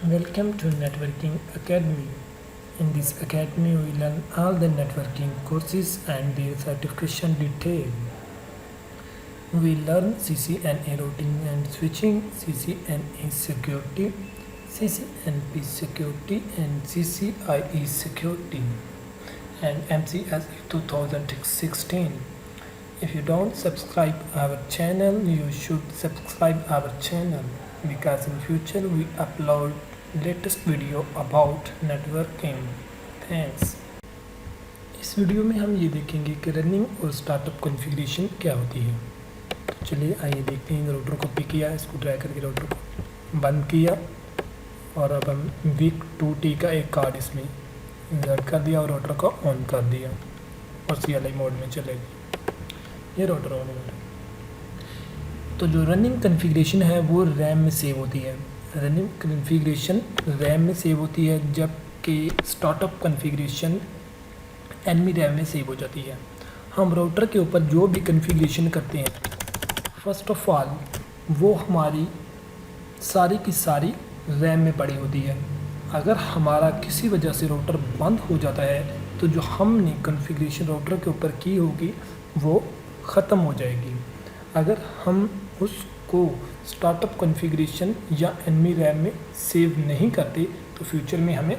Welcome to Networking Academy. In this academy, we learn all the networking courses and their certification detail. We learn CCNA routing and switching, CCNA security, CCNP security, and CCIE security, and MCSE 2016. If you don't subscribe our channel, you should subscribe our channel because in future we upload latest video about networking. Thanks. इस video में हम ये देखेंगे कि running और startup configuration क्या होती है। तो चलिए आइए देखते हैं। राउटर को पिक किया, इसको ड्रैग करके राउटर को बंद किया और अब हम वीक 2T का एक कार्ड इसमें इंसर्ट कर दिया और राउटर को ऑन कर दिया और CLI मोड में चलेगी। ये राउटर ऑन है। तो जो रनिंग कॉन्फ़िगरेशन है वो रैम में सेव होती है। रनिंग कॉन्फ़िगरेशन रैम में सेव होती है, जबकि स्टार्टअप कॉन्फ़िगरेशन एनवी रैम में सेव हो जाती है। हम राउटर के ऊपर जो भी कॉन्फ़िगरेशन करते हैं, फर्स्ट ऑफ ऑल वो हमारी सारी की सारी रैम में पड़ी होती है। अगर हमारा किसी वजह से राउटर बंद हो जाता है तो जो हमने कॉन्फ़िगरेशन राउटर के ऊपर की होगी वो ख़त्म हो जाएगी। अगर हम उसको स्टार्टअप कॉन्फ़िगरेशन या एनवी रैम में सेव नहीं करते तो फ्यूचर में हमें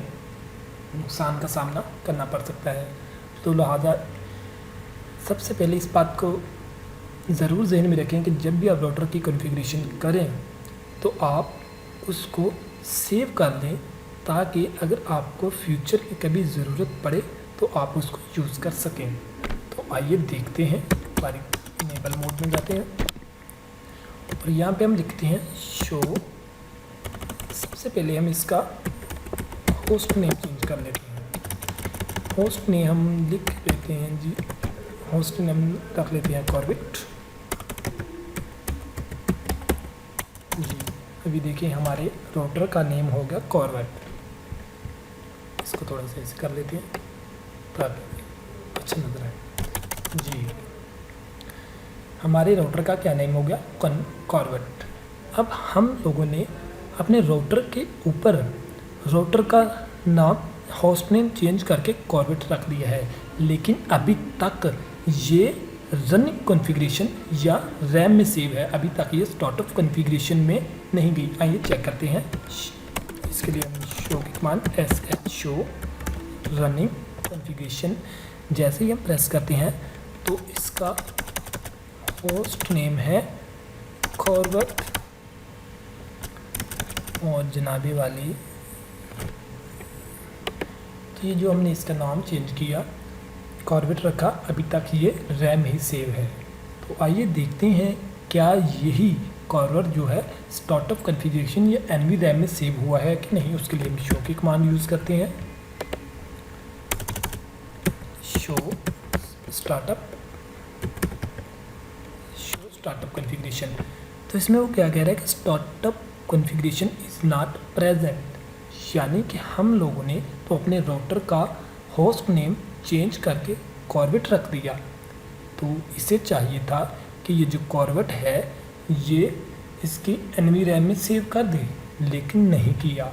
नुकसान का सामना करना पड़ सकता है। तो लिहाजा सबसे पहले इस बात को ज़रूर जहन में रखें कि जब भी आप राउटर की कॉन्फ़िगरेशन करें तो आप उसको सेव कर लें, ताकि अगर आपको फ्यूचर में कभी ज़रूरत पड़े तो आप उसको यूज़ कर सकें। तो आइए देखते हैं। इनेबल मोड में जाते हैं और यहाँ पे हम लिखते हैं शो। सबसे पहले हम इसका होस्ट नेम चेंज कर लेते हैं। होस्ट नेम हम लिख लेते हैं जी, होस्ट नेम रख लेते हैं कॉर्बेट जी। अभी देखिए हमारे राउटर का नेम हो गया कॉर्बेट। इसको थोड़ा सा ऐसे कर लेते हैं ताकि अच्छा नजर आए जी। हमारे राउटर का क्या नेम हो गया, कॉर्बेट। अब हम लोगों ने अपने राउटर के ऊपर राउटर का नाम होस्ट नेम चेंज करके कॉर्बेट रख दिया है, लेकिन अभी तक ये रनिंग कॉन्फ़िगरेशन या रैम में सेव है। अभी तक ये स्टार्टअप कॉन्फ़िगरेशन में नहीं गई। आइए चेक करते हैं। इसके लिए हम शो की command sh show running configuration जैसे ही हम प्रेस करते हैं तो इसका होस्ट नेम है कॉर्बेट और जनाबे वाली, तो ये जो हमने इसका नाम चेंज किया कॉर्बेट रखा, अभी तक ये रैम ही सेव है। तो आइए देखते हैं क्या यही कॉर्बेट जो है स्टार्टअप कॉन्फ़िगरेशन या एनवी रैम में सेव हुआ है कि नहीं। उसके लिए हम शो की कमांड यूज़ करते हैं, शो स्टार्टअप कॉन्फ़िगरेशन। तो इसमें वो क्या कह रहा है कि startup configuration is not present, यानी कि हम लोगों ने तो अपने राउटर का होस्ट नेम चेंज करके कॉर्बेट रख दिया। तो इसे चाहिए था कि ये जो कॉर्बेट है ये इसकी एनवी रैम में सेव कर दे, लेकिन नहीं किया।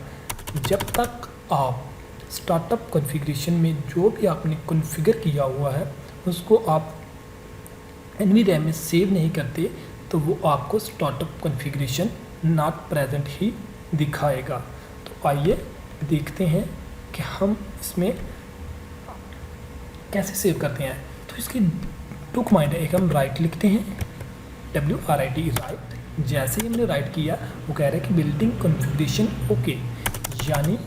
जब तक आप स्टार्टअप कॉन्फ़िगरेशन में जो भी आपने कॉन्फ़िगर किया हुआ है उसको आप एनवी रैम में सेव नहीं करते तो वो आपको स्टार्टअप कॉन्फ़िगरेशन नॉट प्रेजेंट ही दिखाएगा। तो आइए देखते हैं कि हम इसमें कैसे सेव करते हैं। तो इसकी टू कमांड है, एक हम राइट लिखते हैं WRIT राइट। जैसे ही हमने राइट किया वो कह रहा है कि बिल्डिंग कॉन्फ़िगरेशन ओके, यानी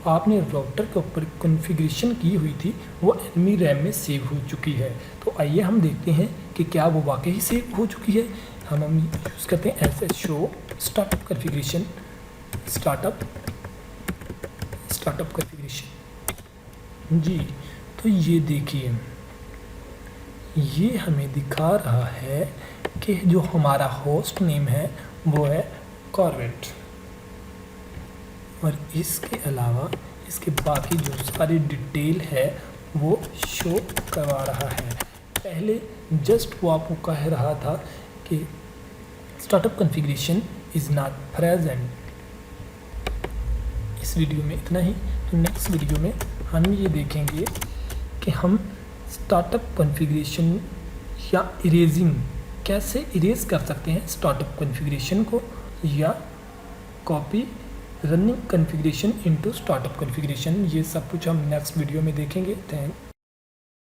आपने राउटर के ऊपर कॉन्फ़िगरेशन की हुई थी वो एनवी रैम में सेव हो चुकी है। तो आइए हम देखते हैं कि क्या वो वाकई सेव हो चुकी है। हम यूज़ करते हैं sh show startup configuration, startup configuration जी। तो ये देखिए ये हमें दिखा रहा है कि जो हमारा होस्ट नेम है वो है कॉर्बेट, और इसके अलावा इसके बाकी जो सारी डिटेल है वो शो करवा रहा है। पहले जस्ट वो आपको कह रहा था कि startup configuration is not present, इस वीडियो में इतना ही। तो नेक्स्ट वीडियो में हम ये देखेंगे कि हम स्टार्टअप कॉन्फ़िगरेशन या इरेजिंग कैसे इरेज कर सकते हैं स्टार्टअप कॉन्फ़िगरेशन को, या copy running configuration into startup configuration. ये सब कुछ हम नेक्स्ट वीडियो में देखेंगे। थैंक